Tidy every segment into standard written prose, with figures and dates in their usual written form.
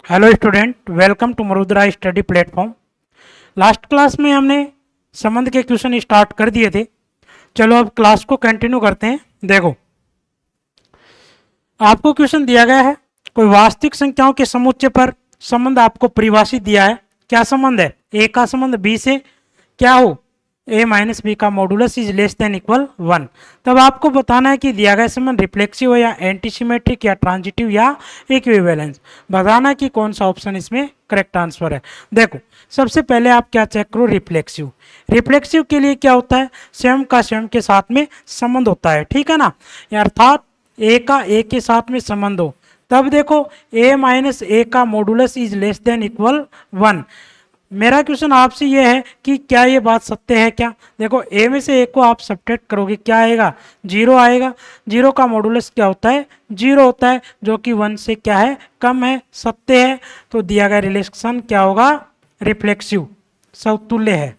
Hello student, welcome to Marudra study platform. Last class में हमने संबंध के क्वेश्चन स्टार्ट कर दिए थे। चलो अब क्लास को कंटिन्यू करते हैं। देखो, आपको क्वेश्चन दिया गया है, कोई वास्तविक संख्याओं के समुच्चय पर संबंध आपको परिभाषित दिया है। क्या संबंध है? ए का संबंध बी से क्या हो, ए माइनस बी का modulus is less than equal 1। तब आपको बताना है कि दिया गया संबंध रिफ्लेक्सिव है या एंटीसिमेट्रिक या ट्रांजिटिव या इक्विवेलेंस। बताना कि कौन सा ऑप्शन इसमें करेक्ट आंसर है। देखो, सबसे पहले आप क्या चेक करो, रिफ्लेक्सिव। रिफ्लेक्सिव के लिए क्या होता है? स्वयं का स्वयं के साथ में संबंध होता है, ठीक है ना। अर्थात ए का ए के साथ में संबंध हो। तब देखो, ए माइनस ए का modulus is less than equal 1। मेरा क्वेश्चन आपसे ये है कि क्या ये बात सत्य है क्या? देखो, ए में से ए को आप सब्ट्रैक्ट करोगे, क्या आएगा? 0 आएगा। 0 का मॉडुलस क्या होता है? 0 होता है, जो कि 1 से क्या है? कम है, सत्य है। तो दिया गया रिलेशन क्या होगा? रिफ्लेक्सिव, समतुल्य है।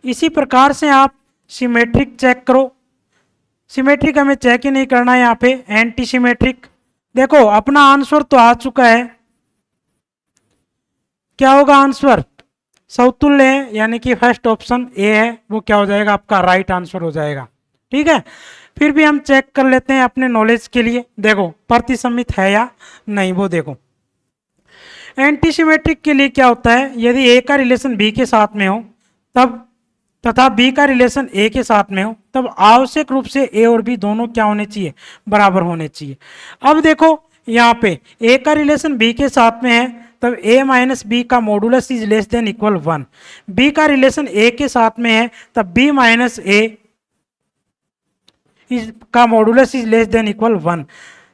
इसी प्रकार से आप सिमेट्रिक चेक करो। सिमेट्रिक हमें चेक ही नहीं करना है, यहाँ पे एंटी सिमेट्रिक। देखो, अपना आंसर तो आ चुका है। क्या होगा आंसर? समतुल्य है, यानी कि फर्स्ट ऑप्शन ए है, वो क्या हो जाएगा? आपका राइट आंसर हो जाएगा। ठीक है, फिर भी हम चेक कर लेते हैं अपने नॉलेज के लिए। देखो, प्रतिसमित है या नहीं, वो देखो। एंटीसिमेट्रिक के लिए क्या होता है? यदि ए का रिलेशन बी के साथ में हो तब, तथा बी का रिलेशन ए के साथ में हो, तब आवश्यक रूप से ए और बी दोनों क्या होने चाहिए? बराबर होने चाहिए। अब देखो, यहाँ पे ए का रिलेशन बी के साथ में है, तब ए माइनस बी का modulus is less than equal 1। B का रिलेशन ए के साथ में है, तब बी माइनस ए का modulus is less than equal 1।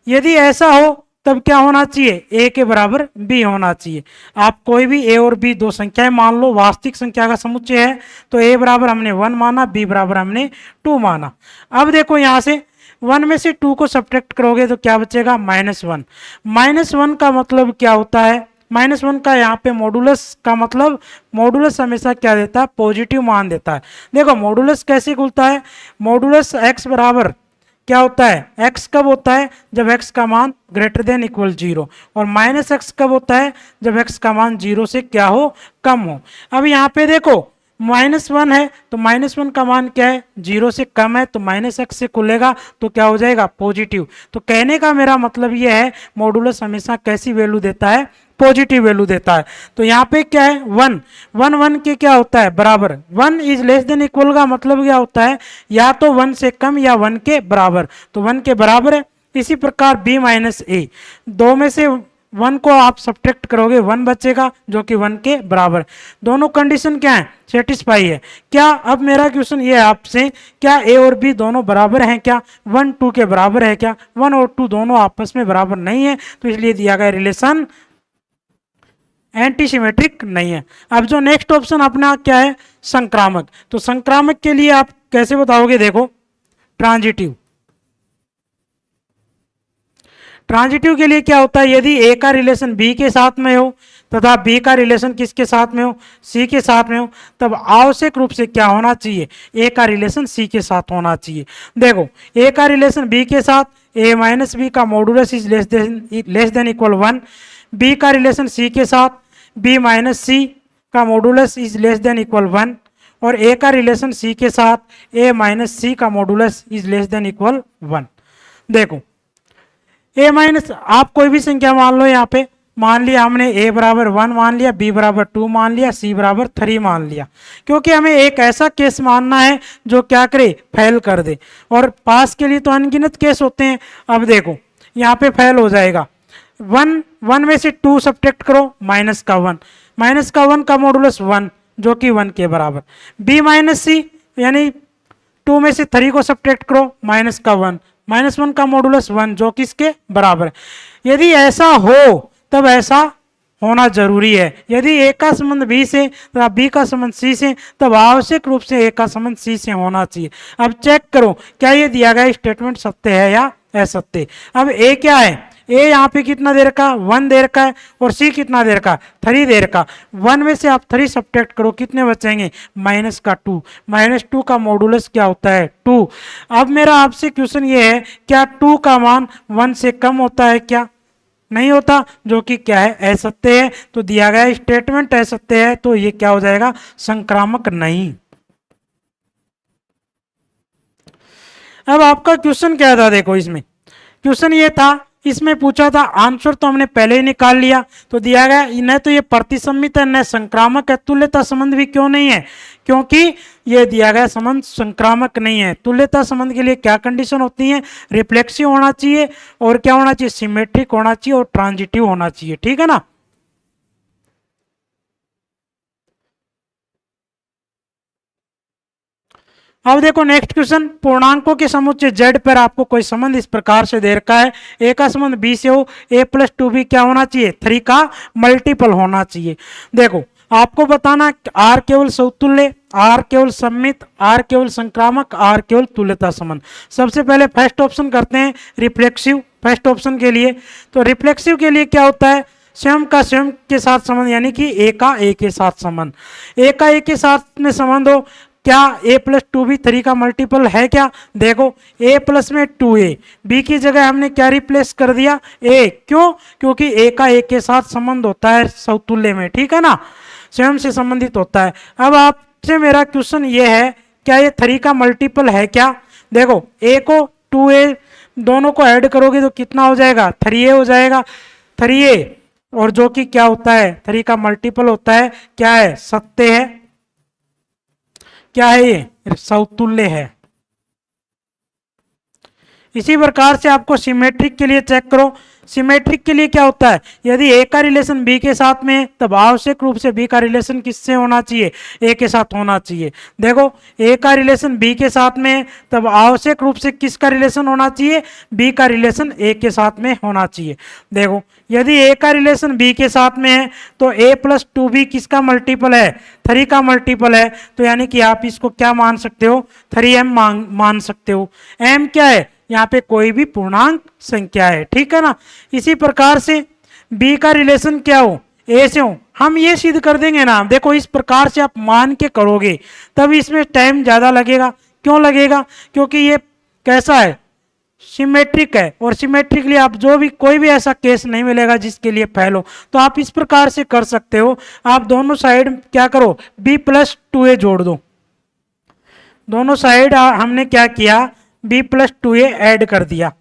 यदि ऐसा हो तब क्या होना चाहिए? ए के बराबर बी होना चाहिए। आप कोई भी ए और बी दो संख्याएं मान लो, वास्तविक संख्या का समुच्चय है, तो ए बराबर हमने 1 माना, बी बराबर हमने 2 माना। अब देखो, यहाँ से 1 में से 2 को सब्ट्रैक्ट करोगे तो क्या बचेगा? -1। -1 का मतलब क्या होता है? -1 का यहाँ पे मॉडुलस का मतलब, मॉडुलस हमेशा क्या देता है? पॉजिटिव मान देता है। देखो, मॉडुलस कैसे खुलता है? मॉडुलस x बराबर क्या होता है? x कब होता है? जब x का मान ग्रेटर देन इक्वल 0। और -x कब होता है? जब x का मान 0 से क्या हो? कम हो। अब यहाँ पे देखो, -1 है तो -1 का मान क्या है? 0 से कम है, तो -x से खुलेगा तो क्या हो जाएगा? पॉजिटिव। तो कहने का मेरा मतलब ये है, मॉडुलस हमेशा कैसी वैल्यू देता है? पॉजिटिव वैल्यू देता है। तो यहाँ पे क्या है? 1 1 1 के क्या होता है? बराबर। 1 इज लेस देन इक्वल का मतलब क्या होता है? या तो 1 से कम या 1 के बराबर। तो 1 के बराबर है। इसी प्रकार b माइनस ए, दो में से 1 को आप सब्ट्रैक्ट करोगे, 1 बचेगा, जो कि 1 के बराबर। दोनों कंडीशन क्या है? सेटिस्फाई है क्या? अब मेरा क्वेश्चन ये है आपसे, क्या ए और बी दोनों बराबर हैं क्या? 1 2 के बराबर है क्या? 1 और 2 दोनों आपस में बराबर नहीं है, तो इसलिए दिया गया रिलेशन एंटीसिमेट्रिक नहीं है। अब जो नेक्स्ट ऑप्शन अपना क्या है? संक्रामक। तो संक्रामक के लिए आप कैसे बताओगे? देखो, ट्रांजिटिव। ट्रांजिटिव के लिए क्या होता है? यदि ए का रिलेशन बी के साथ में हो तथा बी का रिलेशन किसके साथ में हो? सी के साथ में हो, तब आवश्यक रूप से क्या होना चाहिए? ए का रिलेशन सी के साथ होना चाहिए। देखो, ए का रिलेशन बी के साथ, ए माइनस बी का modulus is less than equal 1। B का रिलेशन सी के साथ, बी माइनस सी का modulus is less than equal 1। और ए का रिलेशन सी के साथ, ए माइनस सी का modulus is less than equal 1। देखो, ए माइनस, आप कोई भी संख्या मान लो। यहाँ पे मान लिया हमने a बराबर 1 मान लिया, b बराबर 2 मान लिया, c बराबर 3 मान लिया, क्योंकि हमें एक ऐसा केस मानना है जो क्या करे? फेल कर दे। और पास के लिए तो अनगिनत केस होते हैं। अब देखो, यहाँ पे फेल हो जाएगा। 1 में से 2 सब्ट्रैक्ट करो, माइनस का 1, माइनस का 1 का मॉडुलस 1, जो कि 1 के बराबर। b माइनस सी, यानी 2 में से 3 को सब्ट्रैक्ट करो, माइनस का 1, -1 का मॉडुलस 1, जो किसके बराबर है। यदि ऐसा हो तब ऐसा होना जरूरी है। यदि ए का संबंध बी से तथा बी का संबंध सी से, तब आवश्यक रूप से ए का संबंध सी से होना चाहिए। अब चेक करो, क्या ये दिया गया स्टेटमेंट सत्य है या असत्य। अब ए क्या है? ए यहाँ पे कितना दे रखा? 1 दे रखा है। और सी कितना दे रखा? 3 दे रखा। 1 में से आप 3 सब्ट्रैक्ट करो, कितने बचेंगे? माइनस का 2। -2 का मॉडुलस क्या होता है? 2। अब मेरा आपसे क्वेश्चन ये है, क्या 2 का मान 1 से कम होता है क्या? नहीं होता, जो कि क्या है, असत्य है। तो दिया गया स्टेटमेंट असत्य है, तो ये क्या हो जाएगा, संक्रामक नहीं। अब आपका क्वेश्चन क्या था, देखो इसमें क्वेश्चन ये था, इसमें पूछा था, आंसर तो हमने पहले ही निकाल लिया। तो दिया गया न तो ये प्रतिसम्मित है न संक्रामक है, तुल्यता संबंध भी क्यों नहीं है, क्योंकि ये दिया गया संबंध संक्रामक नहीं है। तुल्यता संबंध के लिए क्या कंडीशन होती है, रिफ्लेक्सिव होना चाहिए, और क्या होना चाहिए, सिमेट्रिक होना चाहिए, और ट्रांजिटिव होना चाहिए, ठीक है ना। अब देखो नेक्स्ट क्वेश्चन, पूर्णांकों के समुच्चय z पर आपको कोई संबंध इस प्रकार से दे रखा है, a का संबंध b से हो, a+2b क्या होना चाहिए, 3 का मल्टीपल होना चाहिए। देखो आपको बताना r केवल समतुल्य, r केवल सममित, r केवल संक्रामक, r केवल तुल्यता संबंध। सबसे पहले फर्स्ट ऑप्शन करते हैं, रिफ्लेक्सिव। फर्स्ट ऑप्शन के लिए, तो रिफ्लेक्सिव के लिए क्या होता है, स्वयं का स्वयं के साथ संबंध, यानी कि a का a के साथ संबंध। a का a के साथ में संबंध हो, क्या a+2b 3 का मल्टीपल है क्या, देखो a प्लस में 2a, b की जगह हमने क्या रिप्लेस कर दिया, a, क्यों, क्योंकि a का a के साथ संबंध होता है समतुल्य में, ठीक है ना, स्वयं से संबंधित होता है। अब आपसे मेरा क्वेश्चन ये है, क्या ये 3 का मल्टीपल है क्या, देखो a को 2a दोनों को ऐड करोगे तो कितना हो जाएगा, 3a हो जाएगा, 3a, और जो कि क्या होता है, 3 का मल्टीपल होता है, क्या है, सत्य है, क्या है, ये समतुल्य है। इसी प्रकार से आपको सिमेट्रिक के लिए चेक करो, सिमेट्रिक के लिए क्या होता है, यदि ए का रिलेशन बी के साथ में, तब आवश्यक रूप से बी का रिलेशन किससे होना चाहिए, ए के साथ होना चाहिए। देखो ए का रिलेशन बी के साथ में, तब आवश्यक रूप से किसका रिलेशन होना चाहिए, बी का रिलेशन ए के साथ में होना चाहिए। देखो यदि ए का रिलेशन बी के साथ में है, तो a+2b किसका मल्टीपल है, 3 का मल्टीपल है, तो यानी कि आप इसको क्या मान सकते हो, 3m मान सकते हो। m क्या है, यहाँ पे कोई भी पूर्णांक संख्या है, ठीक है ना। इसी प्रकार से b का रिलेशन क्या हो, a से हो, हम ये सिद्ध कर देंगे ना, देखो इस प्रकार से आप मान के करोगे तब इसमें टाइम ज़्यादा लगेगा। क्यों लगेगा, क्योंकि ये कैसा है, सिमेट्रिक है, और सिमेट्रिक लिए आप जो भी कोई भी ऐसा केस नहीं मिलेगा जिसके लिए फेल हो। तो आप इस प्रकार से कर सकते हो, आप दोनों साइड क्या करो, b+2a जोड़ दो, दोनों साइड हमने क्या किया, b+2a ऐड कर दिया।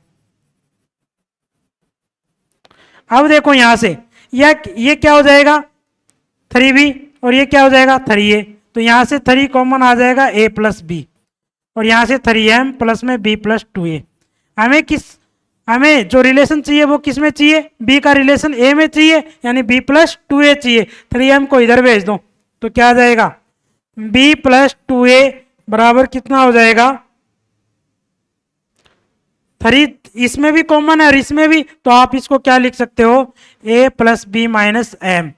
अब देखो यहां से ये क्या हो जाएगा, 3b, और ये क्या हो जाएगा, 3a, तो यहां से 3 कॉमन आ जाएगा, a+b, और यहां से 3m प्लस में b+2a। हमें जो रिलेशन चाहिए वो किस में चाहिए, b का रिलेशन a में चाहिए, यानी b+2a चाहिए। 3m को इधर भेज दो तो क्या आ जाएगा, b+2a बराबर कितना हो जाएगा, 3 इसमें भी कॉमन है और इसमें भी, तो आप इसको क्या लिख सकते हो, a+b-m।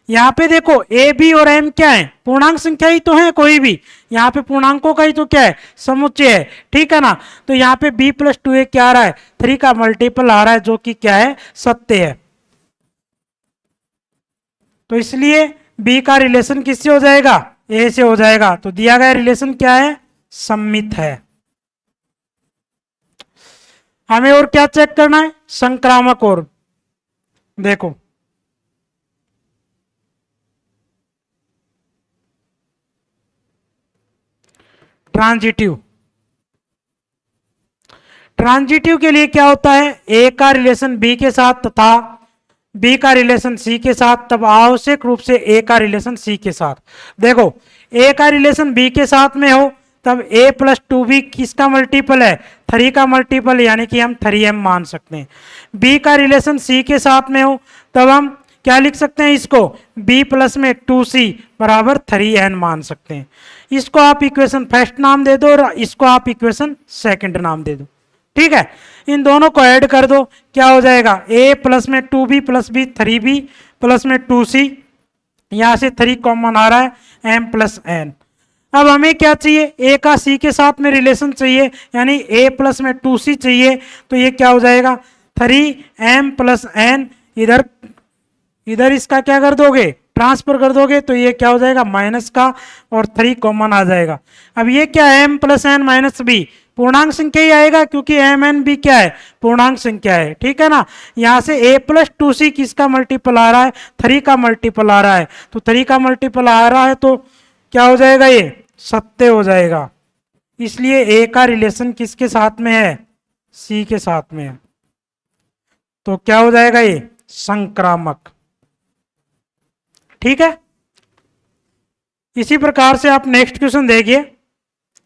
यहाँ पे देखो a b और m क्या है, पूर्णांक संख्या ही तो है, कोई भी यहाँ पे पूर्णांकों का ही तो क्या है, समुच्चय है, ठीक है ना। तो यहाँ पे b+2a क्या आ रहा है, 3 का मल्टीपल आ रहा है, जो कि क्या है, सत्य है। तो इसलिए b का रिलेशन किससे हो जाएगा, a से हो जाएगा। तो दिया गया रिलेशन क्या है, सममित है। हमें और क्या चेक करना है, संक्रामक, और देखो ट्रांजिटिव। ट्रांजिटिव के लिए क्या होता है, ए का रिलेशन बी के साथ तथा बी का रिलेशन सी के साथ, तब आवश्यक रूप से ए का रिलेशन सी के साथ। देखो ए का रिलेशन बी के साथ में हो, तब a+2b किसका मल्टीपल है, 3 का मल्टीपल, यानी कि हम 3m मान सकते हैं। b का रिलेशन c के साथ में हो, तब हम क्या लिख सकते हैं इसको, b प्लस में 2c बराबर 3n मान सकते हैं। इसको आप इक्वेशन फर्स्ट नाम दे दो और इसको आप इक्वेशन सेकंड नाम दे दो, ठीक है। इन दोनों को ऐड कर दो, क्या हो जाएगा, a प्लस में 2b plus b 3b plus में 2c, यहाँ से 3 कॉमन आ रहा है, m प्लस n। अब हमें क्या चाहिए, a का c के साथ में रिलेशन चाहिए, यानी a प्लस में 2c चाहिए, तो ये क्या हो जाएगा, 3m प्लस n, इधर इसका क्या कर दोगे, ट्रांसफर कर दोगे, तो ये क्या हो जाएगा, माइनस का, और 3 कॉमन आ जाएगा। अब ये क्या है, m plus n minus b, पूर्णांक संख्या ही आएगा, क्योंकि एम एन भी क्या है, पूर्णांक संख्या है। ठीक है ना, यहाँ से a प्लस टू सी किसका मल्टीपल आ रहा है, 3 का मल्टीपल आ रहा है, तो 3 का मल्टीपल आ रहा है तो क्या हो जाएगा, ये सत्य हो जाएगा। इसलिए a का रिलेशन किसके साथ में है, c के साथ में है, तो क्या हो जाएगा, ये संक्रामक। ठीक है, इसी प्रकार से आप नेक्स्ट क्वेश्चन देखिए।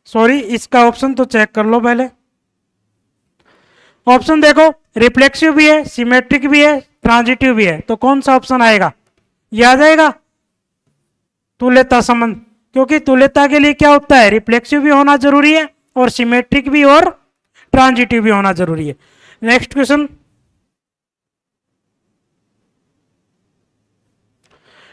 सॉरी, इसका ऑप्शन तो चेक कर लो पहले। ऑप्शन देखो, रिफ्लेक्सिव भी है, सिमेट्रिक भी है, ट्रांजिटिव भी है, तो कौन सा ऑप्शन आएगा, ये आ जाएगा तुल्यता संबंध, क्योंकि तुल्यता के लिए क्या होता है, रिफ्लेक्सिव भी होना जरूरी है और सिमेट्रिक भी और ट्रांजिटिव भी होना जरूरी है। नेक्स्ट क्वेश्चन,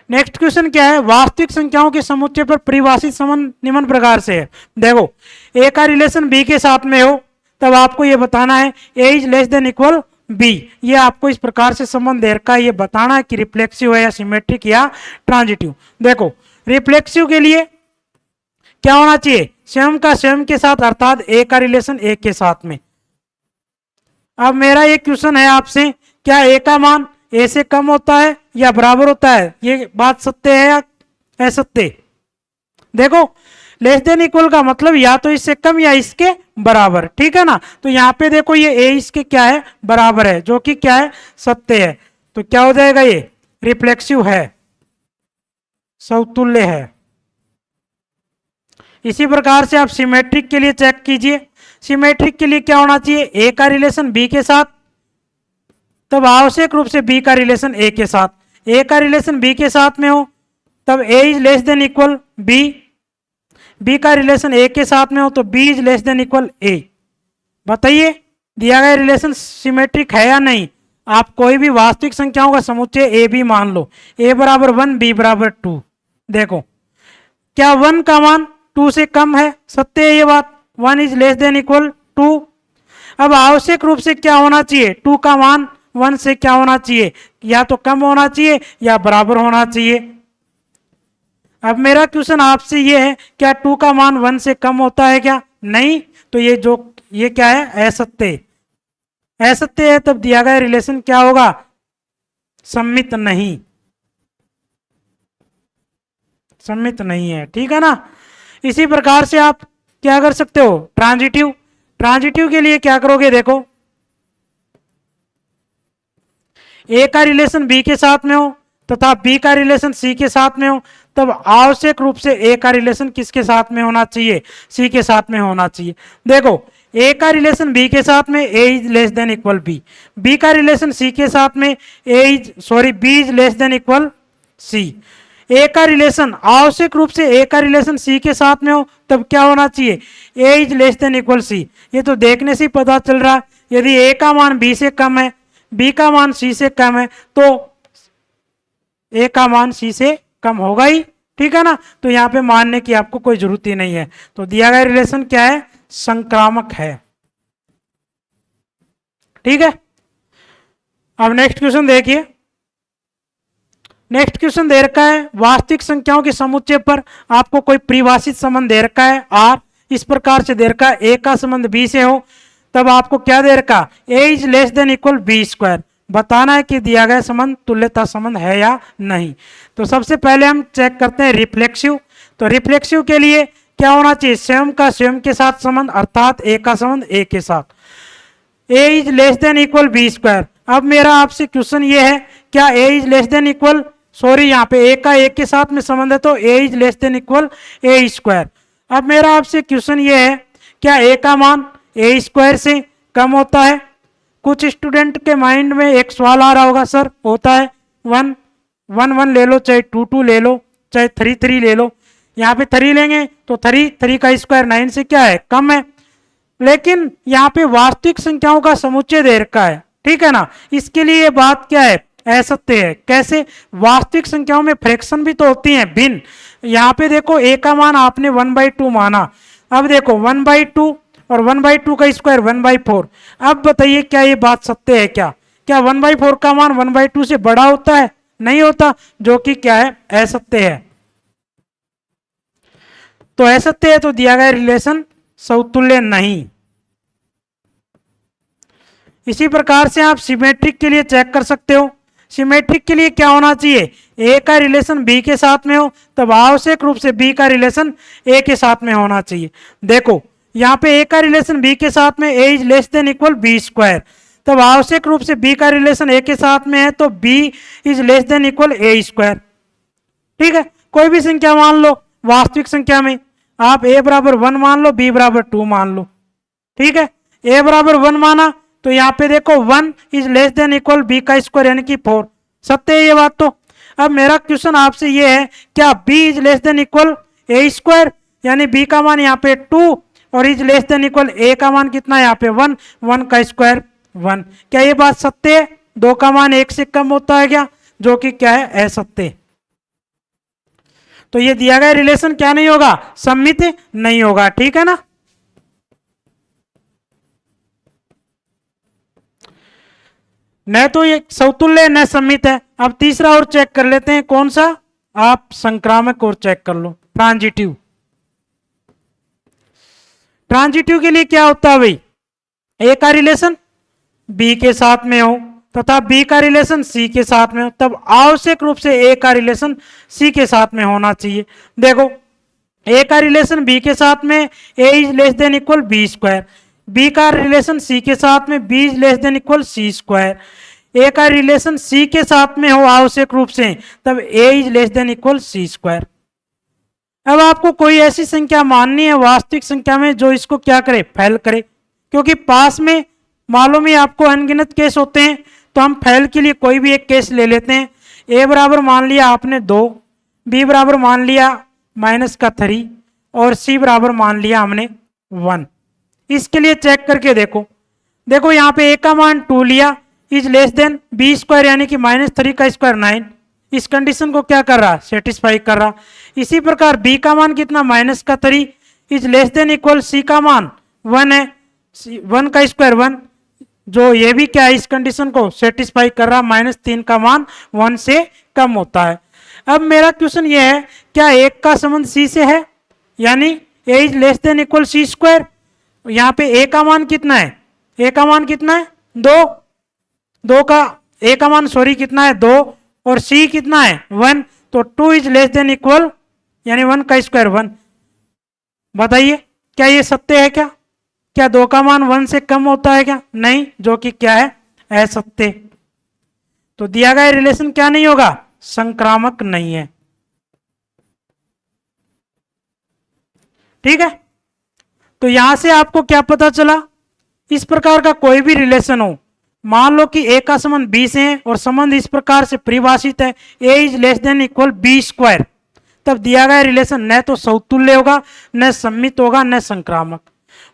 नेक्स्ट क्वेश्चन क्या है, वास्तविक संख्याओं के समुच्चय पर परिभाषित संबंध निम्न प्रकार से है। देखो, ए का रिलेशन बी के साथ में हो तब आपको यह बताना है A is less than equal B. ये आपको इस प्रकार से संबंध दे रखा है, ये बताना है कि रिफ्लेक्सिव है या सिमेट्रिक या ट्रांजिटिव। देखो, रिफ्लेक्सिव के लिए क्या होना चाहिए, स्वयं का स्वयं के साथ, अर्थात ए का रिलेशन ए के साथ में। अब मेरा ये क्वेश्चन है आपसे, क्या ए का मान ए से कम होता है या बराबर होता है, ये बात सत्य है या असत्य। देखो, लेस देन इक्वल का मतलब या तो इससे कम या इसके बराबर। ठीक है ना, तो यहाँ पे देखो ये ए इसके क्या है, बराबर है, जो कि क्या है, सत्य है। तो क्या हो जाएगा, ये रिफ्लेक्सिव है, समतुल्य है। इसी प्रकार से आप सिमेट्रिक के लिए चेक कीजिए। सिमेट्रिक के लिए क्या होना चाहिए, ए का रिलेशन बी के साथ, तब आवश्यक रूप से बी का रिलेशन ए के साथ। ए का रिलेशन बी के साथ में हो तब A is less than equal B, B का रिलेशन ए के साथ में हो तो B is less than equal A. बताइए, दिया गया रिलेशन सिमेट्रिक है या नहीं। आप कोई भी वास्तविक संख्याओं का समुच्चय ए बी मान लो, ए बराबर 1 बी बराबर 2। देखो, क्या 1 का मान 2 से कम है, सत्य है ये बात, 1 इज लेस देन इक्वल 2। अब आवश्यक रूप से क्या होना चाहिए, 2 का मान 1 से क्या होना चाहिए, या तो कम होना चाहिए या बराबर होना चाहिए। अब मेरा क्वेश्चन आपसे ये है, क्या 2 का मान 1 से कम होता है क्या, नहीं, तो ये क्या है, असत्य। असत्य है, तब दिया गया रिलेशन क्या होगा, सम्मित नहीं, सम्मित नहीं है। ठीक है ना, इसी प्रकार से आप क्या कर सकते हो, ट्रांजिटिव। ट्रांजिटिव के लिए क्या करोगे, देखो, ए का रिलेशन बी के साथ में हो तथा बी का रिलेशन सी के साथ में हो, तब आवश्यक रूप से ए का रिलेशन किसके साथ में होना चाहिए, सी के साथ में होना चाहिए। देखो, ए का रिलेशन बी के साथ में A is less than equal B, B का रिलेशन सी के साथ में B is less than equal C. A का रिलेशन आवश्यक रूप से ए का रिलेशन सी के साथ में हो तब क्या होना चाहिए, A is less than equal C. ये तो देखने से पता चल रहा है, यदि ए का मान बी से कम है, बी का मान सी से कम है, तो ए का मान सी से कम होगा ही। ठीक है ना, तो यहाँ पे मानने की आपको कोई जरूरत ही नहीं है। तो दिया गया रिलेशन क्या है, संक्रामक है। ठीक है, अब नेक्स्ट क्वेश्चन देखिए। नेक्स्ट क्वेश्चन दे रखा है, वास्तविक संख्याओं के समुच्चय पर आपको कोई परिभाषित संबंध दे रखा है आर, इस प्रकार से दे रखा है, ए का संबंध बी से हो तब आपको क्या दे रखा, A is less than equal B square. बताना है कि दिया गया संबंध तुल्यता संबंध है या नहीं। तो सबसे पहले हम चेक करते हैं रिफ्लेक्सिव। तो रिफ्लेक्सिव के लिए क्या होना चाहिए, स्वयं का स्वयं के साथ संबंध, अर्थात ए का संबंध ए के साथ, A is less than equal B square. अब मेरा आपसे क्वेश्चन ये है, क्या A is less than equal, sorry यहाँ पे ए का ए के साथ में संबंध है तो A is less than equal A square. अब मेरा आपसे क्वेश्चन ये है, क्या ए का मान ए स्क्वायर से कम होता है। कुछ स्टूडेंट के माइंड में एक सवाल आ रहा होगा, सर होता है 1 1 1 ले लो, चाहे 2 2 ले लो, चाहे 3 3 ले लो। यहाँ पे 3 लेंगे तो 3 का स्क्वायर 9 से क्या है, कम है। लेकिन यहाँ पे वास्तविक संख्याओं का समुच्चय दे रखा है, ठीक है ना, इसके लिए ये बात क्या है, असत्य है। कैसे, वास्तविक संख्याओं में फ्रैक्शन भी तो होती हैं, भिन्न। यहाँ पे देखो ए का मान आपने 1/2 माना, अब देखो 1/2 और 1/2 का स्क्वायर 1/4। अब बताइए क्या ये बात सत्य है क्या, क्या 1/4 का मान 1/2 से बड़ा होता है, नहीं होता, जो कि क्या है, असत्य है। तो असत्य है, तो दिया गया रिलेशन समतुल्य नहीं। इसी प्रकार से आप सिमेट्रिक के लिए चेक कर सकते हो। सिमेट्रिक के लिए क्या होना चाहिए, ए का रिलेशन बी के साथ में हो तब आवश्यक रूप से बी का रिलेशन ए के साथ में होना चाहिए। देखो यहाँ पे ए का रिलेशन बी के साथ में A is less than equal B square, तब आवश्यक रूप से बी का रिलेशन ए के साथ में है तो B is less than equal A square. ठीक है, कोई भी संख्या मान लो, वास्तविक संख्या में आप ए बराबर 1 मान लो, बी बराबर 2 मान लो। ठीक है, ए बराबर 1 माना तो यहाँ पे देखो 1 is less than equal B का स्क्वायर यानी कि 4। सत्य है ये बात। तो अब मेरा क्वेश्चन आपसे ये है, क्या b is less than equal A square, यानी b का मान यहाँ पे 2 और is less than equal a का मान कितना है यहाँ पे 1, 1 का स्क्वायर 1। क्या ये बात सत्य है? 2 का मान 1 से कम होता है क्या, जो कि क्या है, असत्य। तो ये दिया गया रिलेशन क्या नहीं होगा, सम्मित नहीं होगा। ठीक है ना। न तो ये समतुल्य न सम्मित है। अब तीसरा और चेक कर लेते हैं, कौन सा, आप संक्रामक और चेक कर लो, ट्रांजिटिव। ट्रांजिटिव के लिए क्या होता है भाई, ए का रिलेशन बी के साथ में हो तथा बी का रिलेशन सी के साथ में हो तब आवश्यक रूप से ए का रिलेशन सी के साथ में होना चाहिए। देखो ए का रिलेशन बी के साथ में A is less than equal B square, B का रिलेशन सी के साथ में B is less than equal C square, A का रिलेशन सी के साथ में हो आवश्यक रूप से तब A is less than equal C square. अब आपको कोई ऐसी संख्या माननी है वास्तविक संख्या में जो इसको क्या करे, फैल करे, क्योंकि पास में मालूम ही आपको अनगिनत केस होते हैं, तो हम फैल के लिए कोई भी एक केस ले लेते हैं। ए बराबर मान लिया आपने 2, बी बराबर मान लिया -3 और सी बराबर मान लिया हमने 1। इसके लिए चेक करके देखो, देखो यहाँ पे ए का मान 2 लिया, is less than B square यानी कि -3 का स्क्वायर 9। इस कंडीशन को क्या कर रहा, सेटिस्फाई कर रहा। इसी प्रकार बी का मान कितना, -3 is less than equal C का मान 1 है, 1 का स्क्वायर 1, जो ये भी क्या है, इस कंडीशन को सेटिस्फाई कर रहा। -3 का मान 1 से कम होता है। अब मेरा क्वेश्चन ये है, क्या एक का संबंध सी से है, यानी A is less than equal C square. यहाँ पे ए का मान कितना है, ए का मान कितना है 2 का ए का मान सॉरी कितना है 2 और सी कितना है 1, तो 2 इज लेस देन इक्वल यानी 1 का स्क्वायर 1। बताइए क्या ये सत्य है क्या 2 का मान 1 से कम होता है क्या, नहीं, जो कि क्या है, असत्य। तो दिया गया रिलेशन क्या नहीं होगा, संक्रामक नहीं है। ठीक है, तो यहां से आपको क्या पता चला, इस प्रकार का कोई भी रिलेशन हो, मान लो कि ए का संबंध बी से है और संबंध इस प्रकार से परिभाषित है, A is less than equal B square, तब दिया गया रिलेशन न तो समतुल्य होगा, न सम्मित होगा, न संक्रामक।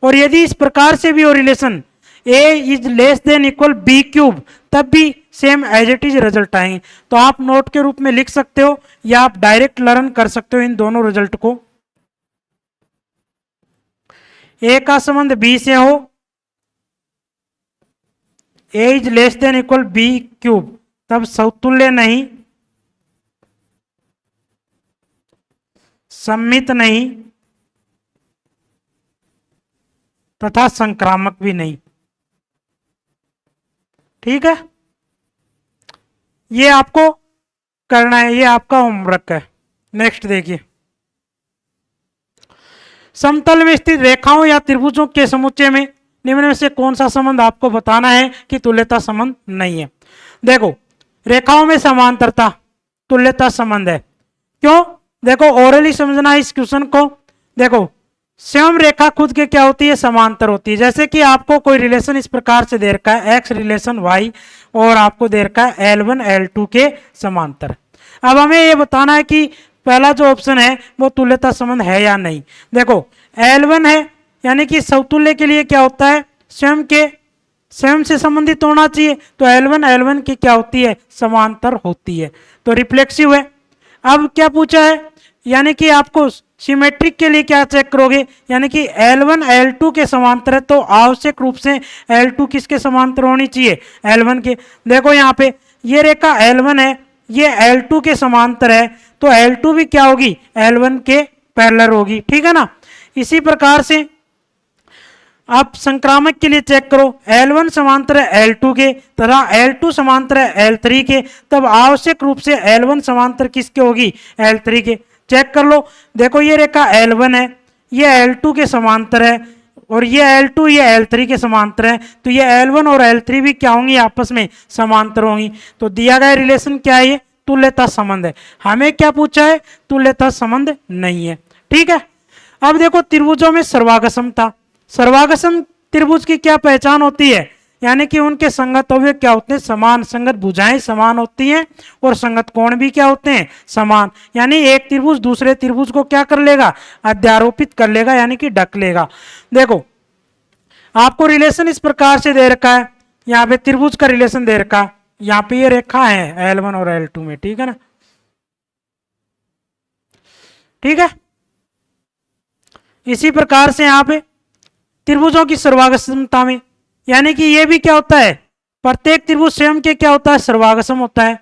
और यदि इस प्रकार से भी हो relation A is less than equal B cube, तब भी same as it is result आएंगे। तो आप नोट के रूप में लिख सकते हो या आप डायरेक्ट लर्न कर सकते हो इन दोनों रिजल्ट को। ए का संबंध बी से हो, A is less than equal B cube, तब समतुल्य नहीं, सम्मित नहीं तथा संक्रामक भी नहीं। ठीक है, ये आपको करना है, ये आपका होमवर्क है। नेक्स्ट देखिए, समतल में स्थित रेखाओं या त्रिभुजों के समुच्चय में निम्न में से कौन सा संबंध आपको बताना है कि तुल्यता संबंध नहीं है। देखो रेखाओं में समांतरता तुल्यता संबंध है, क्यों, देखो ओरली समझना इस क्वेश्चन को। देखो स्वयं रेखा खुद के क्या होती है, समांतर होती है। जैसे कि आपको कोई रिलेशन इस प्रकार से दे रखा है x रिलेशन y और आपको दे रखा है L1 L2 के समांतर। अब हमें ये बताना है कि पहला जो ऑप्शन है वो तुल्यता संबंध है या नहीं। देखो L1 है यानी कि समतुल्य के लिए क्या होता है, स्वयं से संबंधित होना चाहिए, तो L1 की क्या होती है, समांतर होती है, तो रिफ्लेक्सिव है। अब क्या पूछा है, यानी कि आपको सिमेट्रिक के लिए क्या चेक करोगे, यानी कि L1 L2 के समांतर है, तो आवश्यक रूप से L2 किसके समांतर होनी चाहिए, L1 के। देखो यहाँ पे ये रेखा L1 है, ये L2 के समांतर है, तो L2 भी क्या होगी, L1 के पैरेलल होगी। ठीक है ना। इसी प्रकार से अब संक्रामक के लिए चेक करो, L1 समांतर है L2 के तथा L2 समांतर है L3 के, तब आवश्यक रूप से L1 समांतर किसके होगी, L3 के। चेक कर लो, देखो ये रेखा L1 है, ये L2 के समांतर है और ये L2 ये L3 के समांतर है, तो ये L1 और L3 भी क्या होंगी, आपस में समांतर होंगी। तो दिया गया रिलेशन क्या है, ये तुल्यता संबंध है। हमें क्या पूछा है, तुल्यता संबंध नहीं है। ठीक है, अब देखो त्रिभुजों में सर्वागसमता, सर्वागसम त्रिभुज की क्या पहचान होती है, यानी कि उनके संगत अवयव क्या होते हैं, समान, संगत भुजाएं समान होती हैं और संगत कोण भी क्या होते हैं, समान। यानी एक त्रिभुज दूसरे त्रिभुज को क्या कर लेगा, अध्यारोपित कर लेगा, यानी कि ढक लेगा। देखो आपको रिलेशन इस प्रकार से दे रखा है, यहाँ पे त्रिभुज का रिलेशन दे रखा है, यहाँ पे ये रेखा है L1 और L2 में, ठीक है ना। ठीक है, इसी प्रकार से यहाँ पे त्रिभुजों की सर्वागसमता में, यानी कि ये भी क्या होता है, प्रत्येक त्रिभुज स्वयं के क्या होता है, सर्वागसम होता है।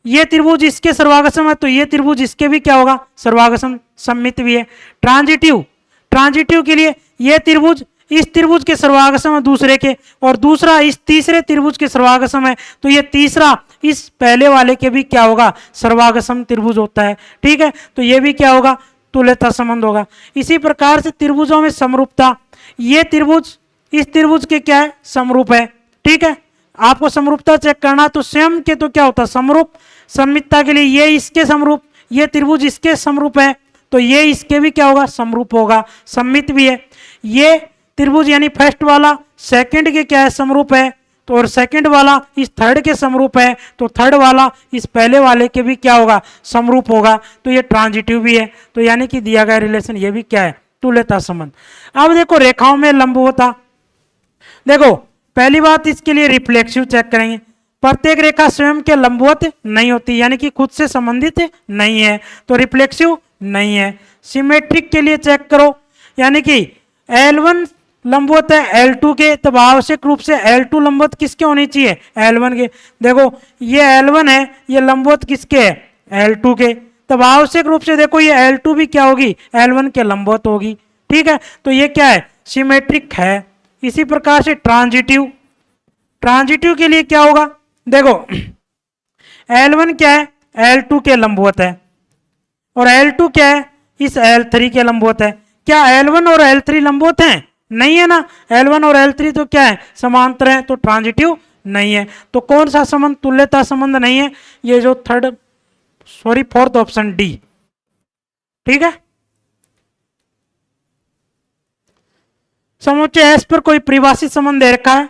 ये त्रिभुज इसके सर्वागसम है तो ये त्रिभुज इसके भी क्या होगा, सर्वागसम, सममित भी है। ट्रांजिटिव, ट्रांजिटिव के लिए ये त्रिभुज इस त्रिभुज के सर्वागसम है दूसरे के, और दूसरा इस तीसरे त्रिभुज के सर्वागसम है, तो ये तीसरा इस पहले वाले के भी क्या होगा, सर्वागसम त्रिभुज होता है। ठीक है, तो ये भी क्या होगा, तुल्यता संबंध होगा। इसी प्रकार से त्रिभुजों में समरूपता, ये त्रिभुज इस त्रिभुज के क्या है, समरूप है। ठीक है, आपको समरूपता चेक करना तो स्वयं के तो क्या होता है, समरूप। सममितता के लिए ये इसके समरूप, ये त्रिभुज इसके समरूप है तो ये इसके भी क्या होगा, समरूप होगा, सममित भी है। ये त्रिभुज यानी फर्स्ट वाला सेकंड के क्या है, समरूप है, तो और सेकंड वाला इस थर्ड के समरूप है तो थर्ड वाला इस पहले वाले के भी क्या होगा, समरूप होगा। तो ये ट्रांजिटिव भी है, तो यानी कि दिया गया रिलेशन ये भी क्या है, तुल्यता संबंध। अब देखो रेखाओं में लंबवता, देखो पहली बात इसके लिए रिफ्लेक्सिव चेक करेंगे। प्रत्येक रेखा स्वयं के लंबवत नहीं होती, यानी कि खुद से संबंधित नहीं है, तो रिफ्लेक्सिव नहीं है। सिमेट्रिक के लिए चेक करो, यानी कि L1 लंबवत है L2 के, तब आवश्यक रूप से L2 लंबवत किसके होनी चाहिए, L1 के। देखो ये L1 है, ये लंबवत किसके है, L2 के, तब आवश्यक रूप से देखो ये L2 भी क्या होगी, L1 के लंबवत होगी। ठीक है, तो ये क्या है, सिमेट्रिक है। इसी प्रकार से ट्रांजिटिव, ट्रांजिटिव के लिए क्या होगा, देखो L1 क्या है, L2 के लंबवत है, और L2 क्या है, इस L3 के लंबवत है। क्या L1 और L3 लंबवत हैं, नहीं है ना, L1 और L3 तो क्या है, समांतर है, तो ट्रांजिटिव नहीं है। तो कौन सा संबंध, तुल्यता संबंध नहीं है, ये जो फोर्थ ऑप्शन डी। ठीक है, समुच्चय एस पर कोई परिभाषित संबंध दे रखा है,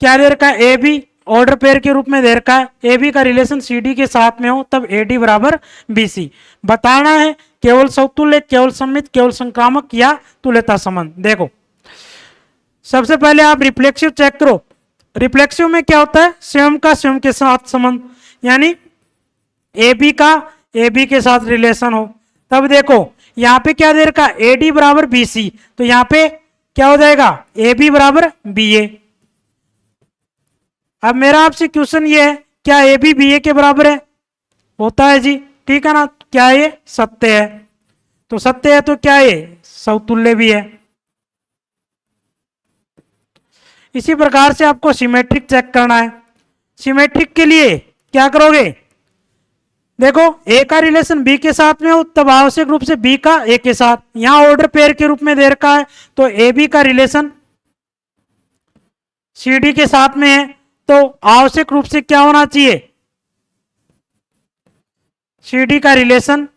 क्या दे रखा है, ए बी ऑर्डर पेयर के रूप में दे रखा है। ए बी का रिलेशन सी डी के साथ में हो तब ए डी बराबर बी सी। बताना है केवल समतुल्य, केवल सममित, केवल संक्रामक या तुल्यता संबंध। देखो सबसे पहले आप रिफ्लेक्सिव चेक करो। रिफ्लेक्सिव में क्या होता है, स्वयं का स्वयं के साथ संबंध, यानी ए बी का ए बी के साथ रिलेशन हो। तब देखो यहाँ पे क्या दे रखा, ए डी बराबर बी सी, तो यहाँ पे क्या हो जाएगा, ए बी बराबर बी ए। अब मेरा आपसे क्वेश्चन ये है, क्या ए बी बी ए के बराबर है, होता है जी, ठीक है ना। क्या ये सत्य है, तो सत्य है तो क्या ये समतुल्य भी है। इसी प्रकार से आपको सिमेट्रिक चेक करना है। सिमेट्रिक के लिए क्या करोगे, देखो ए का रिलेशन बी के साथ में हो तब आवश्यक रूप से बी का ए के साथ, यहां ऑर्डर पेयर के रूप में दे रखा है तो ए बी का रिलेशन सी डी के साथ में है, तो आवश्यक रूप से क्या होना चाहिए, सी डी का रिलेशन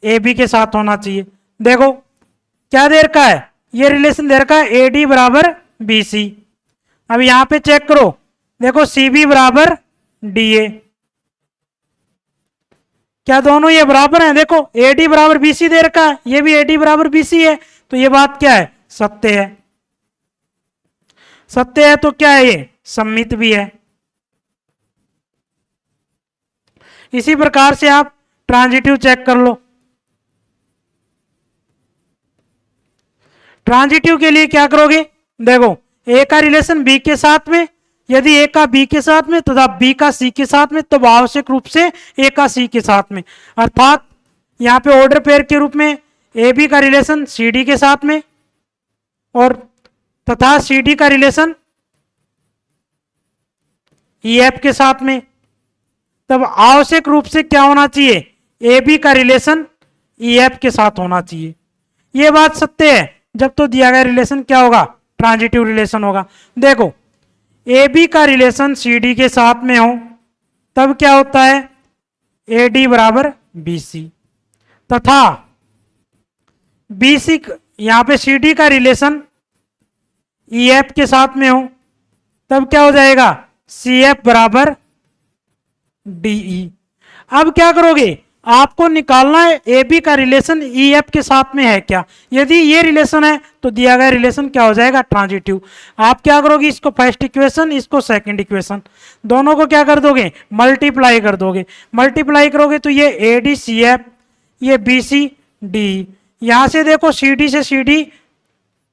ए बी के साथ होना चाहिए। देखो क्या दे रखा है, ये रिलेशन दे रखा है ए डी बराबर बी सी। अब यहां पे चेक करो, देखो सी बी बराबर डी ए, क्या दोनों ये बराबर हैं, देखो ए डी बराबर बी सी दे रखा है, ये भी ए डी बराबर बी सी है, तो ये बात क्या है, सत्य है। सत्य है तो क्या है, ये सममित भी है। इसी प्रकार से आप ट्रांजिटिव चेक कर लो। ट्रांजिटिव के लिए क्या करोगे, देखो ए का रिलेशन बी के साथ में, यदि ए का बी के साथ में तथा बी का सी के साथ में, तो आवश्यक रूप से ए का सी के साथ में, अर्थात यहां पे ऑर्डर पेयर के रूप में ए बी का रिलेशन सी डी के साथ में और तथा सी डी का रिलेशन ई एफ के साथ में, तब आवश्यक रूप से क्या होना चाहिए, ए बी का रिलेशन ई एफ के साथ होना चाहिए। ये बात सत्य है, जब तो दिया गया रिलेशन क्या होगा, ट्रांजिटिव रिलेशन होगा। देखो ए बी का रिलेशन सी डी के साथ में हो तब क्या होता है, ए डी बराबर बी सी, तथा बी सी यहां पे सी डी का रिलेशन ई एफ के साथ में हो तब क्या हो जाएगा, सी एफ बराबर डीई। अब क्या करोगे, आपको निकालना है ए बी का रिलेशन ई एफ के साथ में है क्या। यदि ये रिलेशन है तो दिया गया रिलेशन क्या हो जाएगा, ट्रांजिटिव। आप क्या करोगे, इसको फर्स्ट इक्वेशन, इसको सेकंड इक्वेशन, दोनों को क्या कर दोगे, मल्टीप्लाई कर दोगे। मल्टीप्लाई करोगे तो ये ए डी सी एफ, ये बी सी डी, यहां से देखो सी डी से सी डी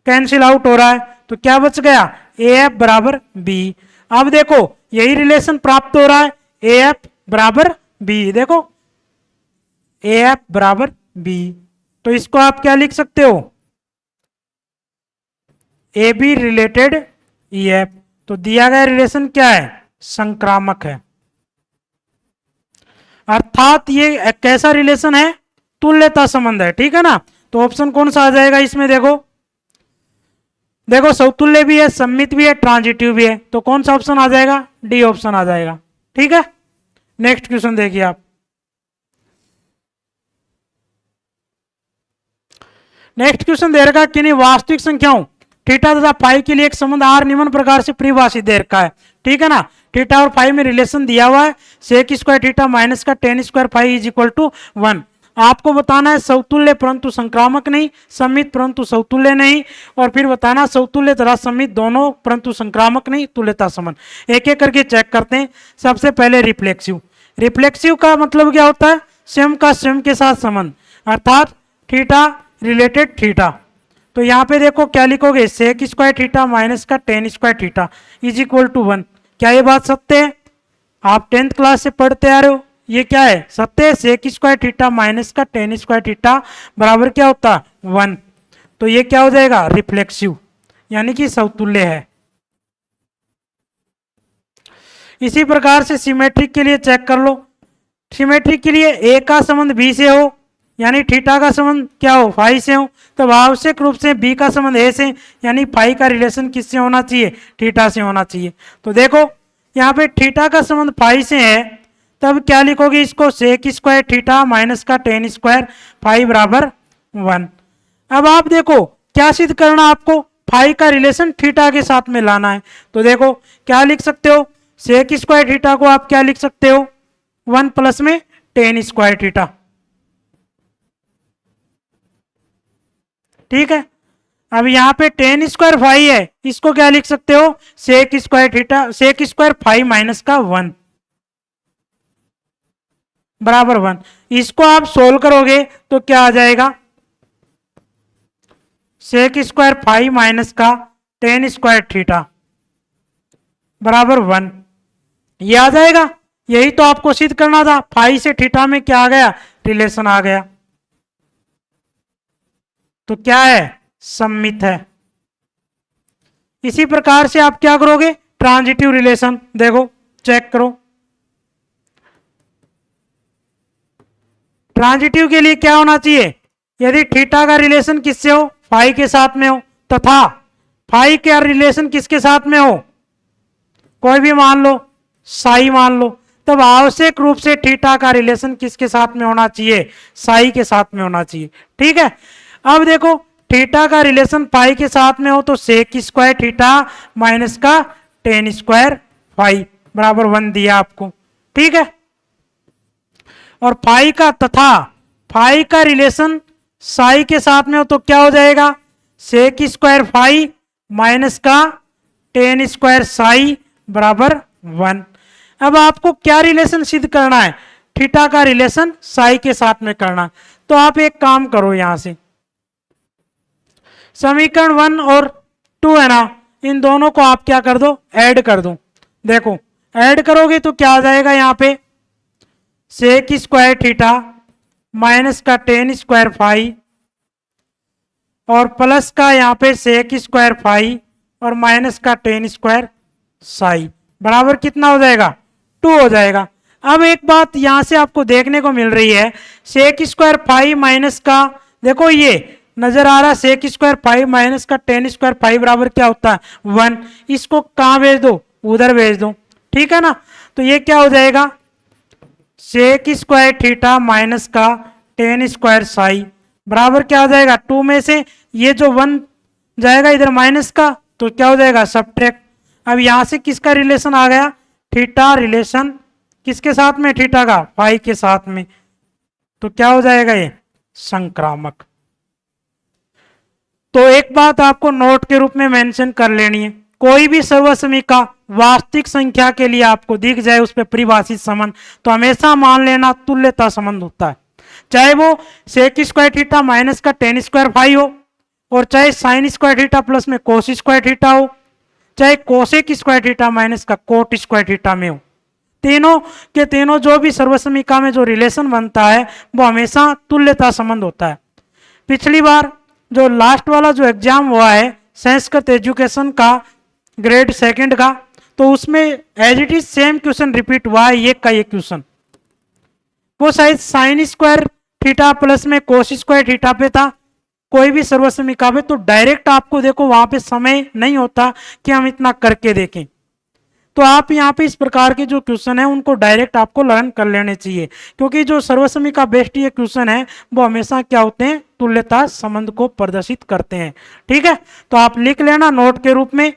कैंसिल आउट हो रहा है तो क्या बच गया, ए एफ बराबर बी। अब देखो यही रिलेशन प्राप्त हो रहा है, ए एफ बराबर बी, देखो ए एफ बराबर बी, तो इसको आप क्या लिख सकते हो, A be related E F. तो दिया गया रिलेशन क्या है, संक्रामक है, अर्थात ये एक कैसा रिलेशन है, तुल्यता संबंध है, ठीक है ना। तो ऑप्शन कौन सा आ जाएगा इसमें, देखो देखो समतुल्य भी है, सम्मित भी है, ट्रांजिटिव भी है, तो कौन सा ऑप्शन आ जाएगा, डी ऑप्शन आ जाएगा, ठीक है। नेक्स्ट क्वेश्चन देखिए आप, नेक्स्ट क्वेश्चन दे रखा है किन्हीं वास्तविक संख्याओं थीटा तथा पाई के लिए एक संबंध आर निम्न प्रकार से परिभाषित दे रखा है, ठीक है ना। थीटा और पाई में रिलेशन दिया हुआ है, सेक स्क्वायर थीटा माइनस का tan square pi is equal to 1। आपको बताना है समतुल्य परंतु संक्रामक नहीं, सम्मित परंतु समतुल्य नहीं, और फिर बताना समतुल्य तथा सम्मित दोनों परंतु संक्रामक नहीं, तुल्यता संबंध। एक एक करके चेक करते हैं। सबसे पहले रिफ्लेक्सिव, रिफ्लेक्सिव का मतलब क्या होता है, स्वयं का स्वयं के साथ संबंध, अर्थात थीटा रिलेटेड थीटा। तो यहाँ पे देखो क्या लिखोगे, सेक स्क्वायर थीटा माइनस का tan square theta is equal to 1। क्या ये बात सत्य है, आप 10th क्लास से पढ़ते आ रहे हो, ये क्या है, सत्य है। सेक स्क्वायर थीटा माइनस का टेन स्क्वायर थीटा बराबर क्या होता है, 1। तो ये क्या हो जाएगा, रिफ्लेक्सिव, यानी कि समतुल्य है। इसी प्रकार से सिमेट्रिक के लिए चेक कर लो, सिमेट्रिक के लिए ए का संबंध बी से हो, यानी थीटा का संबंध क्या हो, फाई से हो, तब आवश्यक रूप से बी का संबंध ए से, यानी फाई का रिलेशन किससे होना चाहिए, थीटा से होना चाहिए। तो देखो यहाँ पे थीटा का संबंध फाई से है, तब क्या लिखोगे इसको, सेक स्क्वायर थीटा माइनस का टेन स्क्वायर फाई बराबर 1। अब आप देखो क्या सिद्ध करना, आपको फाई का रिलेशन थीटा के साथ में लाना है। तो देखो क्या लिख सकते हो, सेक स्क्वायर थीटा को आप क्या लिख सकते हो, 1 प्लस में टेन स्क्वायर थीटा, ठीक है। अब यहाँ पे टेन स्क्वायर फाई है, इसको क्या लिख सकते हो, sec square theta, sec square phi minus का 1 बराबर 1। इसको आप सोल्व करोगे तो क्या आ जाएगा, सेक स्क्वायर फाई माइनस का टेन स्क्वायर थीटा बराबर 1, ये आ जाएगा। यही तो आपको सिद्ध करना था, फाई से थीटा में क्या आ गया, रिलेशन आ गया, तो क्या है, सम्मित है। इसी प्रकार से आप क्या करोगे, ट्रांजिटिव रिलेशन, देखो चेक करो, ट्रांजिटिव के लिए क्या होना चाहिए, यदि थीटा का रिलेशन किससे हो, फाई के साथ में हो, तथा फाई का रिलेशन किसके साथ में हो, कोई भी मान लो, साई मान लो, तब आवश्यक रूप से थीटा का रिलेशन किसके साथ में होना चाहिए, साई के साथ में होना चाहिए, ठीक है। अब देखो थीटा का रिलेशन फाई के साथ में हो तो सेक स्क्वायर थीटा माइनस का टेन स्क्वायर फाई बराबर 1 दिया आपको, ठीक है। और फाई का तथा फाई का रिलेशन साई के साथ में हो तो क्या हो जाएगा, सेक स्क्वायर फाई माइनस का टेन स्क्वायर साई बराबर 1। अब आपको क्या रिलेशन सिद्ध करना है, थीटा का रिलेशन साई के साथ में करना। तो आप एक काम करो, यहां से समीकरण 1 और 2 है ना, इन दोनों को आप क्या कर दो, ऐड कर दो। देखो ऐड करोगे तो क्या आ जाएगा, यहाँ पे सेक स्क्वायर थीटा माइनस का टेन स्क्वायर फाई और प्लस का यहाँ पे सेक स्क्वायर फाई और माइनस का टेन स्क्वायर साई बराबर कितना हो जाएगा 2 हो जाएगा। अब एक बात यहां से आपको देखने को मिल रही है, सेक स्क्वायर 5 माइनस का, देखो ये नजर आ रहा है सेक स्क्वायर 5 माइनस का टेन स्क्वायर 5 बराबर क्या होता है 1। इसको कहां भेज दो, उधर भेज दो, ठीक है ना। तो ये क्या हो जाएगा सेक स्क्वायर थीटा माइनस का टेन स्क्वायर साई बराबर क्या हो जाएगा 2 में से ये जो 1 जाएगा इधर माइनस का, तो क्या हो जाएगा सब्ट्रैक्ट। अब यहां से किसका रिलेशन आ गया, थीटा रिलेशन किसके साथ में, थीटा का फाई के साथ में, तो क्या हो जाएगा ये संक्रामक। तो एक बात आपको नोट के रूप में मेंशन कर लेनी है, कोई भी सर्वसमीका वास्तविक संख्या के लिए आपको दिख जाए उस पर परिभाषित संबंध, तो हमेशा मान लेना तुल्यता संबंध होता है, चाहे वो सेक स्क्वायर थीटा माइनस का टेन स्क्वायर फाई हो, और चाहे साइन स्क्वायर थीटा प्लस में कोस स्क्वायर थीटा हो, चाहे कोसेक स्क्वायर थीटा माइनस का कोट स्क्वायर थीटा में हो, तीनों के तीनों जो भी सर्वसमीका में जो रिलेशन बनता है वो हमेशा तुल्यता संबंध होता है। पिछली बार जो लास्ट वाला जो एग्जाम हुआ है संस्कृत एजुकेशन का ग्रेड सेकंड का, तो उसमें as it is same question repeat हुआ है, ये का ये क्वेश्चन, वो शायद साइन स्क्वायर थीटा प्लस में कोस स्क्वायर थीटा पे था, कोई भी सर्वसमीका पे, तो डायरेक्ट आपको देखो वहां पे समय नहीं होता कि हम इतना करके देखें, तो आप यहाँ पे इस प्रकार के जो क्वेश्चन है उनको डायरेक्ट आपको लर्न कर लेने चाहिए, क्योंकि जो सर्वसमीका बेस्ड ये क्वेश्चन है वो हमेशा क्या होते हैं तुल्यता संबंध को प्रदर्शित करते हैं, ठीक है। तो आप लिख लेना नोट के रूप में,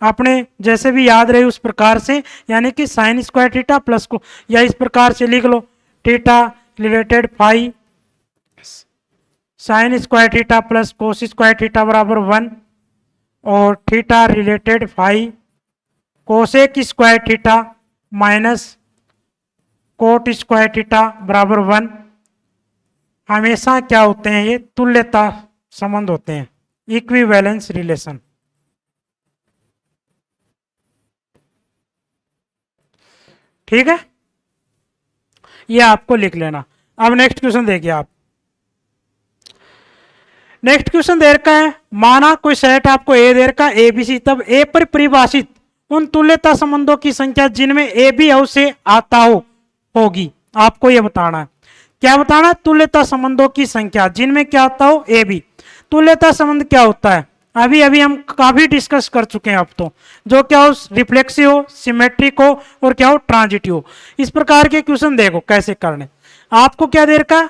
अपने जैसे भी याद रहे उस प्रकार से, यानी कि साइन स्क्वायर थीटा प्लस को, या इस प्रकार से लिख लो theta related phi sine square theta plus cos square theta बराबर 1, और theta related phi cosec square theta minus cot square theta बराबर 1, हमेशा क्या होते हैं ये तुल्यता संबंध होते हैं, इक्विवेलेंस रिलेशन। ठीक है, ये आपको लिख लेना। अब नेक्स्ट क्वेश्चन देखिए आप, नेक्स्ट क्वेश्चन दे रखा है, माना कोई सेट आपको ए दे रखा ए बी सी, तब ए पर परिभाषित उन तुल्यता संबंधों की संख्या जिनमें ए बी अवश्य आता हो होगी, आपको यह बताना है। क्या बताना, तुल्यता संबंधों की संख्या जिनमें क्या आता हो ए बी। तुल्यता संबंध क्या होता है, अभी अभी हम काफी डिस्कस कर चुके हैं अब तो, जो क्या हो रिफ्लेक्सिव हो, सिमेट्रिक हो, और क्या हो ट्रांजिटिव हो। इस प्रकार के क्वेश्चन देखो कैसे करने, आपको क्या दे रखा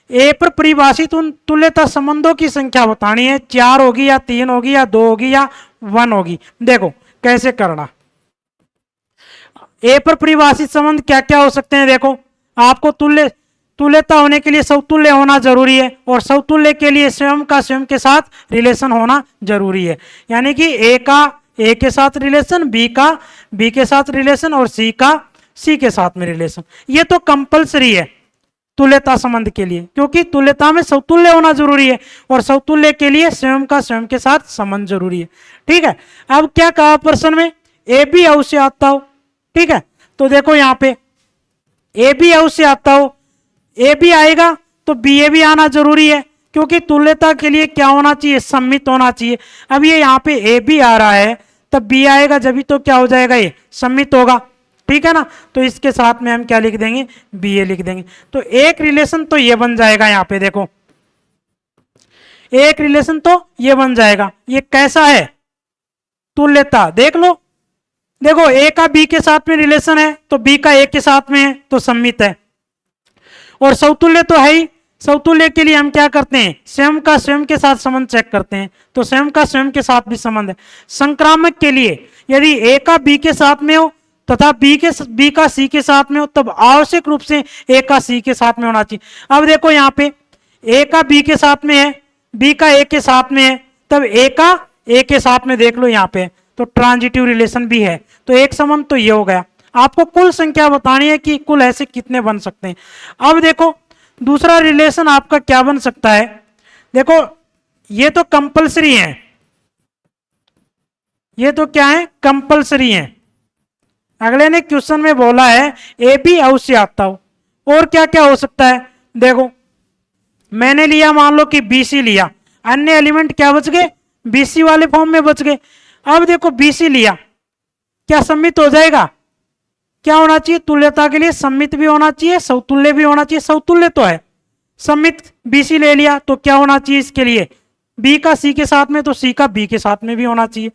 ए पर परिभाषित उन तुल्यता संबंधों की संख्या बतानी है, 4 होगी या 3 होगी या 2 होगी या 1 होगी। देखो कैसे करना, ए पर परिभाषित संबंध क्या क्या हो सकते हैं, देखो आपको तुल्यता होने के लिए समतुल्य होना जरूरी है, और समतुल्य के लिए स्वयं का स्वयं के साथ रिलेशन होना जरूरी है, यानी कि ए का ए के साथ रिलेशन, बी का बी के साथ रिलेशन, और सी का सी के साथ में रिलेशन। ये तो कंपलसरी है तुल्यता संबंध के लिए, क्योंकि तुल्यता में समतुल्य होना जरूरी है, और समतुल्य के लिए स्वयं का स्वयं के साथ संबंध जरूरी है। ठीक है, अब क्या कहा प्रश्न में, ए बी अवश्य आता हो। ठीक है, तो देखो यहाँ पे ए बी अवश्य आता हो, ए बी आएगा तो बी ए भी आना जरूरी है, क्योंकि तुल्यता के लिए क्या होना चाहिए, सम्मित होना चाहिए। अब ये यहाँ पे ए बी आ रहा है, तब बी आएगा जब भी तो क्या हो जाएगा, ये सम्मित होगा। ठीक है ना, तो इसके साथ में हम क्या लिख देंगे, बी ए लिख देंगे। तो एक रिलेशन तो ये बन जाएगा, यहाँ पे देखो एक रिलेशन तो ये बन जाएगा। ये कैसा है, तुल्यता देख लो, देखो ए का बी के साथ में रिलेशन है, तो बी का ए के साथ में है तो सम्मित है, और समतुल्य तो है ही। समतुल्य के लिए हम क्या करते हैं, स्वयं का स्वयं के साथ संबंध चेक करते हैं, तो स्वयं का स्वयं के साथ भी संबंध है। संक्रामक के लिए यदि ए का बी के साथ में हो तथा बी का सी के साथ में हो, तब आवश्यक रूप से ए का सी के साथ में होना चाहिए। अब देखो यहाँ पे ए का बी के साथ में है, बी का ए के साथ में है, तब ए का ए के साथ में देख लो यहाँ पे, तो ट्रांजिटिव रिलेशन भी है, तो एक संबंध तो ये हो गया। आपको कुल संख्या बतानी है कि कुल ऐसे कितने बन सकते हैं। अब देखो दूसरा रिलेशन आपका क्या बन सकता है, देखो ये तो कंपलसरी है, ये तो क्या है कंपलसरी है। अगले ने क्वेश्चन में बोला है ए बी अवश्य आता हो, और क्या क्या हो सकता है, देखो मैंने लिया मान लो कि बी सी लिया, अन्य एलिमेंट क्या बच गए, बीसी वाले फॉर्म में बच गए। अब देखो बीसी लिया, क्या सम्मित हो जाएगा? क्या होना चाहिए? तुल्यता के लिए सम्मित भी होना चाहिए, समतुल्य भी होना चाहिए। समतुल्य तो है, सम्मित बीसी ले लिया तो क्या होना चाहिए इसके लिए? बी का सी के साथ में, तो सी का बी के साथ में भी होना चाहिए।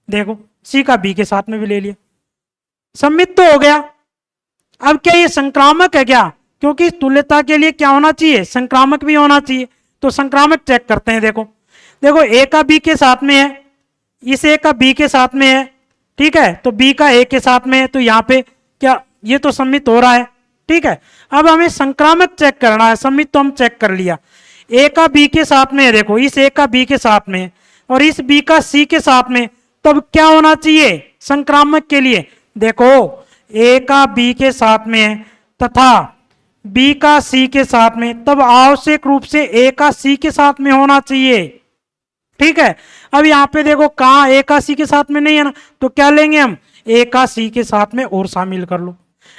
देखो सी का बी के साथ में भी ले लिया, सम्मित तो हो गया। अब क्या ये संक्रामक है क्या? क्योंकि तुल्यता के लिए क्या होना चाहिए? संक्रामक भी होना चाहिए। तो संक्रामक चेक करते हैं। देखो देखो ए का बी के साथ में है, इस ए का बी के साथ में है, ठीक है, तो बी का ए के साथ में है, तो यहाँ पे क्या ये तो सम्मित हो रहा है, ठीक है। अब हमें संक्रामक चेक करना है, सम्मित तो हम चेक कर लिया। ए का बी के साथ में है, देखो इस ए का बी के साथ में है और इस बी का सी के साथ में, तब क्या होना चाहिए संक्रामक के लिए? देखो ए का बी के साथ में है तथा बी का सी के साथ में, तब आवश्यक रूप से ए का सी के साथ में होना चाहिए, ठीक है। अब यहां पे देखो कहां ए का सी के साथ में नहीं है ना, तो क्या लेंगे हम? ए का सी के साथ में और शामिल कर लो।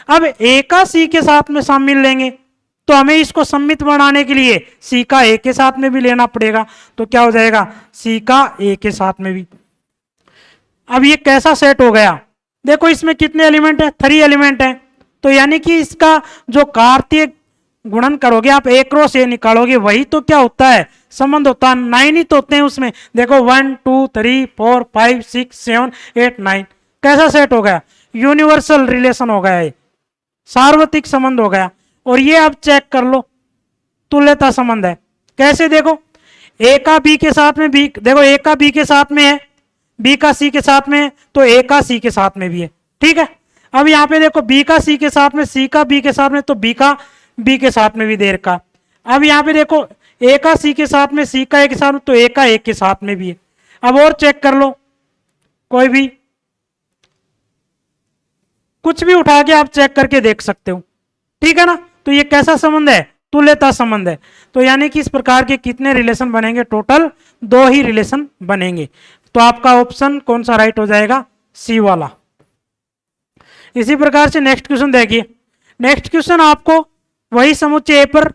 अब ए का सी के साथ में शामिल लेंगे तो हमें इसको सम्मित बनाने के लिए सी का ए के साथ में भी लेना पड़ेगा, तो क्या हो जाएगा? सी का ए के साथ में भी। अब ये कैसा सेट हो गया? देखो इसमें कितने एलिमेंट है? 3 एलिमेंट है, तो यानी कि इसका जो कार्तीय गुणन करोगे आप, ए क्रॉस ए निकालोगे, वही तो क्या होता है? संबंध होता है। 9 ही तो होते हैं उसमें। देखो 1 2 3 4 5 6 7 8 9, कैसा सेट हो गया? यूनिवर्सल रिलेशन हो गया, सार्वत्रिक संबंध हो गया। और ये आप चेक कर लो, तुल्यता संबंध है। कैसे? देखो ए का बी के साथ में, बी देखो ए का बी के साथ में है, बी का सी के साथ में है, तो ए का सी के साथ में भी है, ठीक है। अब यहाँ पे देखो बी का सी के साथ में, सी का बी के साथ में, तो बी का बी के साथ में भी दे रखा। अब यहाँ पे देखो ए का सी के साथ में, सी का ए के साथ में, तो ए का ए के साथ में भी है। अब और चेक कर लो, कोई भी कुछ भी उठा के आप चेक करके देख सकते हो, ठीक है ना। तो ये कैसा संबंध है? तुल्यता संबंध है। तो यानी कि इस प्रकार के कितने रिलेशन बनेंगे? टोटल 2 ही रिलेशन बनेंगे। तो आपका ऑप्शन कौन सा राइट हो जाएगा? सी वाला। इसी प्रकार से नेक्स्ट क्वेश्चन देखिए। नेक्स्ट क्वेश्चन आपको वही समुच्चय ए पर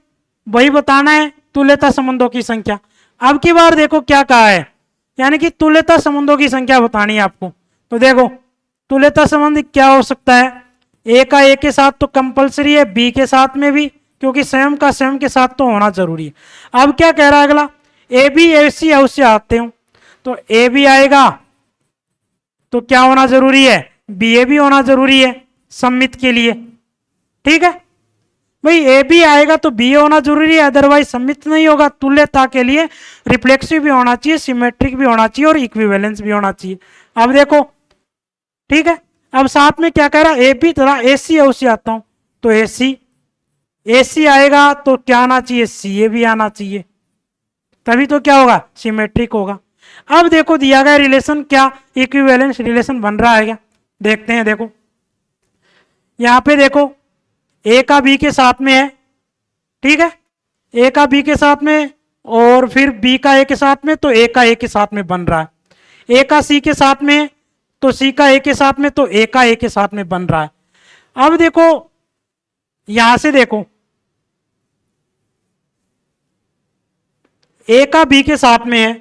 वही बताना है, तुल्यता संबंधों की संख्या। अब की बार देखो क्या कहा है, यानी कि तुल्यता संबंधों की संख्या बतानी है आपको। तो देखो तुल्यता संबंध क्या हो सकता है? ए का ए के साथ तो कंपलसरी है, बी के साथ में भी, क्योंकि स्वयं का स्वयं के साथ तो होना जरूरी है। अब क्या कह रहा है अगला? ए बी ए सी अवश्य आते हो, तो ए बी आएगा तो क्या होना जरूरी है? बी ए भी होना जरूरी है सम्मित के लिए, ठीक है भाई। ए बी आएगा तो बी होना जरूरी है, अदरवाइज सम्मित नहीं होगा। तुल्यता के लिए रिफ्लेक्सिव भी होना चाहिए, सिमेट्रिक भी होना चाहिए और इक्विवेलेंस भी होना चाहिए। अब देखो, ठीक है। अब साथ में क्या कह रहा है? ए बी तथा ए सी अवश्य आता हूं, तो ए सी आएगा तो क्या आना चाहिए? सी ए भी आना चाहिए, तभी तो क्या होगा? सिमेट्रिक होगा। अब देखो दिया गया रिलेशन क्या इक्विवेलेंस रिलेशन बन रहा है क्या? देखते हैं। देखो यहां पे देखो ए का बी के साथ में है, ठीक है, ए का बी के साथ में और फिर बी का ए के साथ में, तो ए का ए के साथ में बन रहा है। ए का सी के साथ में, तो सी का ए के साथ में, तो ए का ए के साथ में बन रहा है। अब देखो यहां से देखो ए का बी के साथ में है,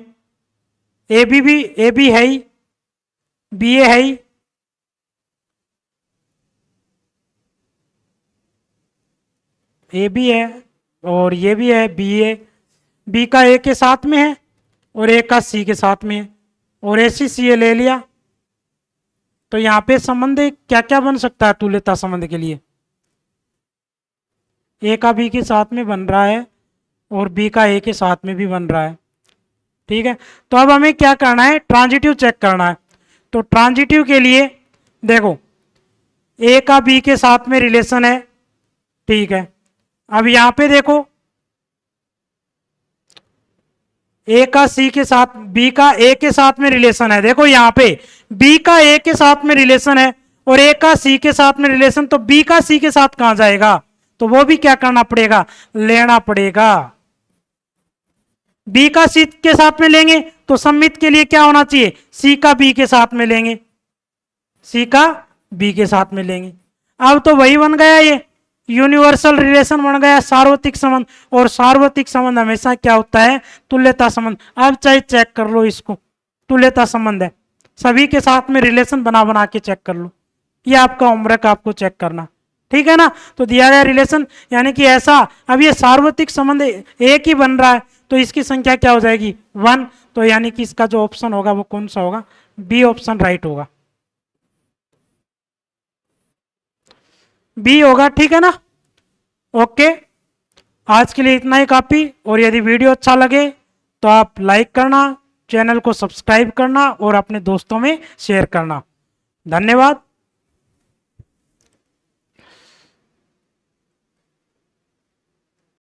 ए बी है ही, बी ए है ही, ए बी है और ये भी है बी ए, बी का ए के साथ में है और ए का सी के साथ में है, और ए सी सी ए ले लिया। तो यहां पे संबंध क्या क्या बन सकता है तुल्यता संबंध के लिए? ए का बी के साथ में बन रहा है और बी का ए के साथ में भी बन रहा है, ठीक है। तो अब हमें क्या करना है? ट्रांजिटिव चेक करना है। तो ट्रांजिटिव के लिए देखो ए का बी के साथ में रिलेशन है, ठीक है। अब यहां पे देखो ए का सी के साथ, बी का ए के साथ में रिलेशन है। देखो यहां पे बी का ए के साथ में रिलेशन है और ए का सी के साथ में रिलेशन, तो बी का सी के साथ कहां जाएगा? तो वो भी क्या करना पड़ेगा? लेना पड़ेगा। बी का सी के साथ में लेंगे तो सम्मित के लिए क्या होना चाहिए? सी का बी के साथ में लेंगे, सी का बी के साथ में लेंगे। अब तो वही बन गया, ये यूनिवर्सल रिलेशन बन गया, सार्वत्रिक संबंध। और सार्वत्रिक संबंध हमेशा क्या होता है? तुल्यता संबंध। अब चाहे चेक कर लो इसको, तुल्यता संबंध है, सभी के साथ में रिलेशन बना बना के चेक कर लो, ये आपका होमवर्क आपको चेक करना, ठीक है ना। तो दिया गया रिलेशन यानी कि ऐसा, अब ये सार्वत्रिक संबंध एक ही बन रहा है तो इसकी संख्या क्या हो जाएगी 1, तो यानी कि इसका जो ऑप्शन होगा वो कौन सा होगा, बी ऑप्शन राइट होगा, बी होगा, ठीक है ना। ओके, आज के लिए इतना ही काफी, और यदि वीडियो अच्छा लगे तो आप लाइक करना, चैनल को सब्सक्राइब करना और अपने दोस्तों में शेयर करना। धन्यवाद।